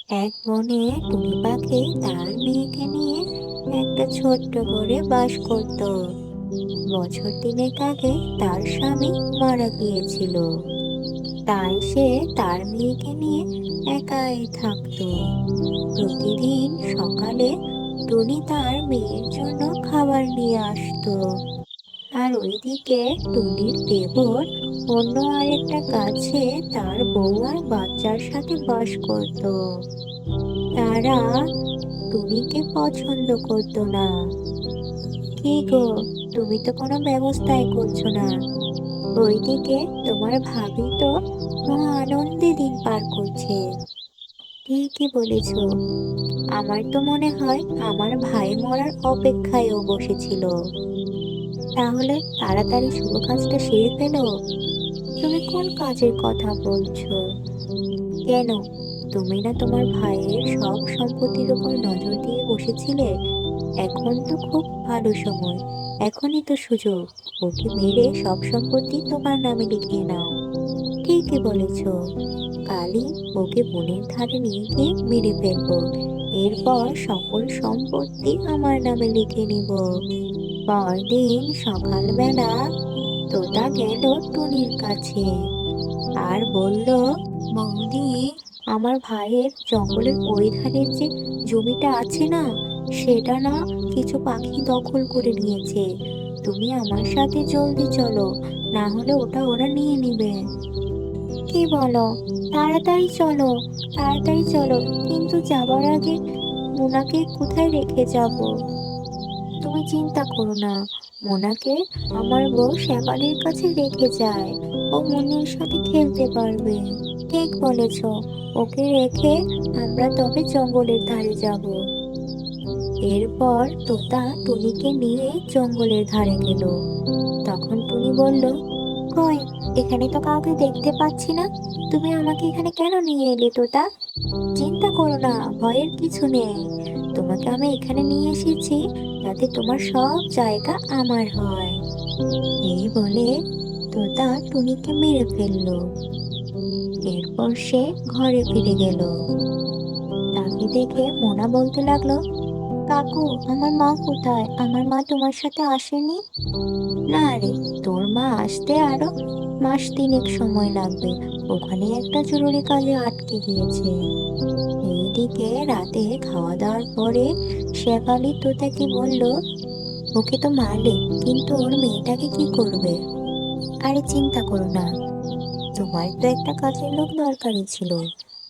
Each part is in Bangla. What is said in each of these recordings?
এক বনে টুনি পাখি তার মেয়েকে নিয়ে একটা ছোট্ট ঘরে বাস করত। বছর তিনেক আগে তার স্বামী মারা গিয়েছিল, তাই সে তার মেয়েকে নিয়ে একাই থাকতো। প্রতিদিন সকালে টুনি তার মেয়ের জন্য খাবার নিয়ে আসতো, আর ওইদিকে টুনির দেবর অন্য আরেকটা গাছে তার বউ আর বাচ্চার সাথে বাস করত। তারা টুনিকে পছন্দ করতো না। কি গো, তুমি তো কোনো ব্যবস্থাই করছো না। ওইদিকে তোমার ভাবি তো মহা আনন্দে দিন পার করছে। ঠিকই বলেছ, আমার তো মনে হয় আমার ভাই মরার অপেক্ষায়ও বসেছিল। তাহলে তাড়াতাড়ি শুভ কাজটা সেরে ফেলো। তুমি কোন কাজের কথা বলছো? কেন, তুমি না তোমার ভাইয়ের সব সম্পত্তির উপর নজর দিয়ে বসেছিলে? এখন তো খুব ভালো সময়, এখনই তো সুযোগ। ওকে মেরে সব সম্পত্তি তোমার নামে লিখিয়ে নাও। ঠিকই বলেছ, কালই ওকে বনের ধারে নিয়ে গিয়ে মেরে ফেলবো। এরপর সকল সম্পত্তি আমার নামে লিখে নিব। পরদিন সকালবেলা তোতা গেল টুনির কাছে আর বলল, বৌদি, আমার ভাইয়ের জঙ্গলের ওই ধারের যে জমিটা আছে না, সেটা না কিছু পাখি দখল করে নিয়েছে। তুমি আমার সাথে জলদি চলো, না হলে ওটা ওরা নিয়ে নিবে। কি বলো? তাড়াতাড়ি চলো, তাড়াতাড়ি চলো, কিন্তু যাবার আগে মোনাকে কোথায় রেখে যাব? তুমি চিন্তা করো না, মোনাকে আমার বউ শেফালির কাছে রেখে যায়। ও মুন্নির সাথে খেলতে পারবে। ঠিক বলেছ, ওকে রেখে আমরা তবে জঙ্গলের ধারে যাব। এরপর তোতা টুনিকে নিয়ে জঙ্গলের ধারে গেল। তখন টুনি বলল, কই, এখানে তো কাউকে দেখতে পাচ্ছি না। তুমি আমাকে এখানে কেন নিয়ে এলে তোতা? চিন্তা করো না, ভয়ের কিছু নেই। তোমাকে আমি এখানে নিয়ে এসেছি যাতে তোমার সব জায়গা আমার হয়। এই বলে তোতা টুনিকে মেরে ফেললো। এরপর সে ঘরে ফিরে গেল। তাকে দেখে মোনা বলতে লাগলো, কাকু, আমার মা কোথায়? আমার মা তোমার সাথে আসেনি? না রে, তোর মা আসতে আরো মাস তিনেক সময় লাগবে। ওখানে একটা জরুরি কাজে আটকে গিয়েছে। এইদিকে রাতে খাওয়া দাওয়ার পরে শেফালি তোতাকে বলল, ওকে তো মারলে, কিন্তু ওর মেয়েটাকে কি করবে? আরে চিন্তা করো না, তোমার তো একটা কাজের লোক দরকারই ছিল,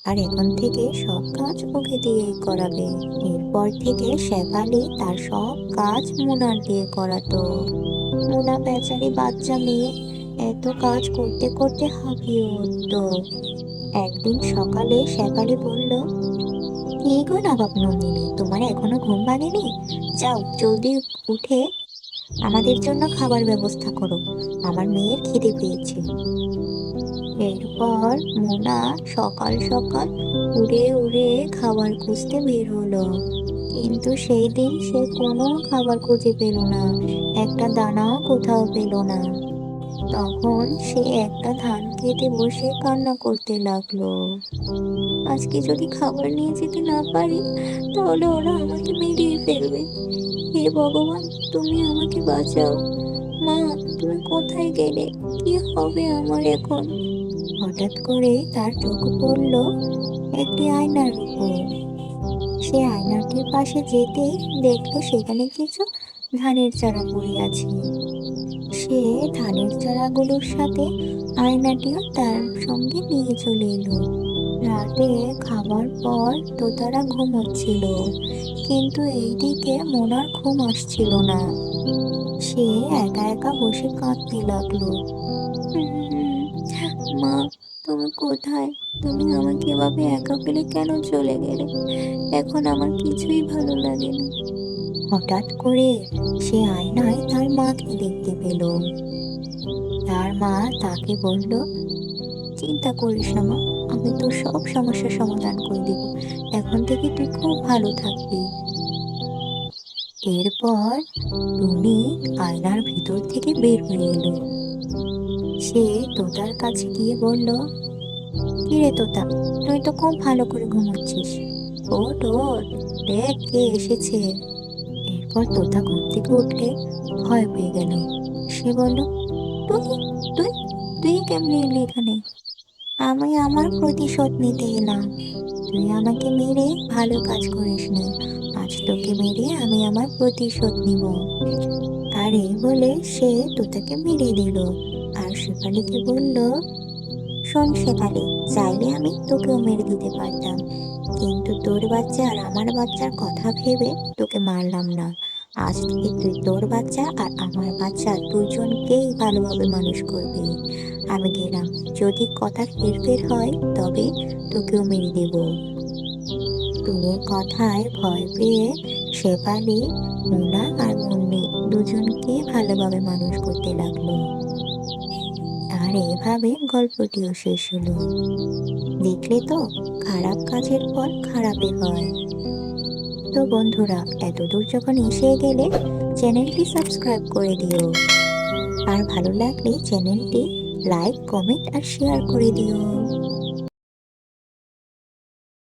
আর এখন থেকে সব কাজ ওকে দিয়েই করাবে। এরপর থেকে শেফালি তার সব কাজ মুনার দিয়ে করাতো। মুনা বেচারি বাচ্চা মেয়ে, এত কাজ করতে করতে হাঁপিয়ে উঠতো। একদিন সকালে শেফালি বলল, কি গো নবাব নন্দিনী, তোমার এখনো ঘুম ভাঙেনি? যাও জলদি উঠে আমাদের জন্য খাবার ব্যবস্থা করো, আমার মেয়ের খিদে পেয়েছে। এরপর মোনা সকাল সকাল উড়ে উড়ে খাবার খুঁজতে বের হলো, কিন্তু সেই দিন সে কোনো খাবার খুঁজে পেল না। একটা দানাও কোথাও পেল না। তখন সে একটা ধান খেতে বসে কান্না করতে লাগলো। আজকে যদি খাবার নিয়ে যেতে না পারি, তাহলে ওরা আমাকে মেরেই ফেলবে। হে ভগবান, তুমি আমাকে বাঁচাও। মা, তুমি কোথায় গেলে? কি হবে আমার এখন? হঠাৎ করে তার চোখ পড়ল একটি আয়নার উপর। সে আয়নাটির পাশে যেতেই দেখলো সেখানে কিছু ধানের চারা পড়ে আছে। সে ধানের চারাগুলোর সাথে আয়নাটিও তার সঙ্গে নিয়ে চলে এলো। রাতে খাবার পর তোতারা ঘুমোচ্ছিল, কিন্তু এইদিকে মোনার ঘুম আসছিল না। সে একা একা বসে কাঁদতে লাগলো। মা, তুমি কোথায়? তুমি আমাকে এভাবে একা ফেলে কেন চলে গেলে? এখন আমার কিছুই ভালো লাগে না। হঠাৎ করে সে আয়নায় তার মাকে দেখতে পেল। তার মা তাকে বলল, চিন্তা করিস না মা, আমি তোর সব সমস্যার সমাধান করে দেব। এখন থেকে তুই খুব ভালো থাকবি। এরপর টুনি আয়নার ভিতর থেকে বের হয়ে এলো। সে তোতার কাছে গিয়ে বলল, কিরে তোতা, তুই তো খুব ভালো করে ঘুমোচ্ছিস। ওঠ ওঠ, দেখ কে এসেছে। এরপর তোতা ঘুম থেকে উঠলে ভয় পেয়ে গেল। সে বলল, তুই তুই তুই কেমনে এলি এখানে? আমি আমার প্রতিশোধ নিতে এলাম। তুই আমাকে মেরে ভালো কাজ করিসনি, আজ তোকে মেরে আমি আমার প্রতিশোধ নিব। আর এই বলে সে তোতাকে মেরে দিল। আর শেফালিকে বলল, শোন শেফালি, চাইলে আমি তোকেও মেরে দিতে পারতাম, কিন্তু তোর বাচ্চা আর আমার বাচ্চার কথা ভেবে তোকে মারলাম না। আজ থেকে তুই তোর বাচ্চা আর আমার বাচ্চা দুজনকেই ভালোভাবে মানুষ করবি। আমি গেলাম, যদি কথার হেরফের হয় তবে তোকেও মেরে দেব। টুনির কথায় ভয় পেয়ে শেফালি মুনা আর মুন্নি দুজনকে ভালোভাবে মানুষ করতে লাগলো। আর এভাবে গল্পটিও শেষ হলো। দেখলে তো, খারাপ কাজের ফল খারাপই হয়। তো বন্ধুরা, এতদূর যখন এসে গেলে চ্যানেলটি সাবস্ক্রাইব করে দিও। আর ভালো লাগলে চ্যানেলটি লাইক, কমেন্ট আর শেয়ার করে দিও।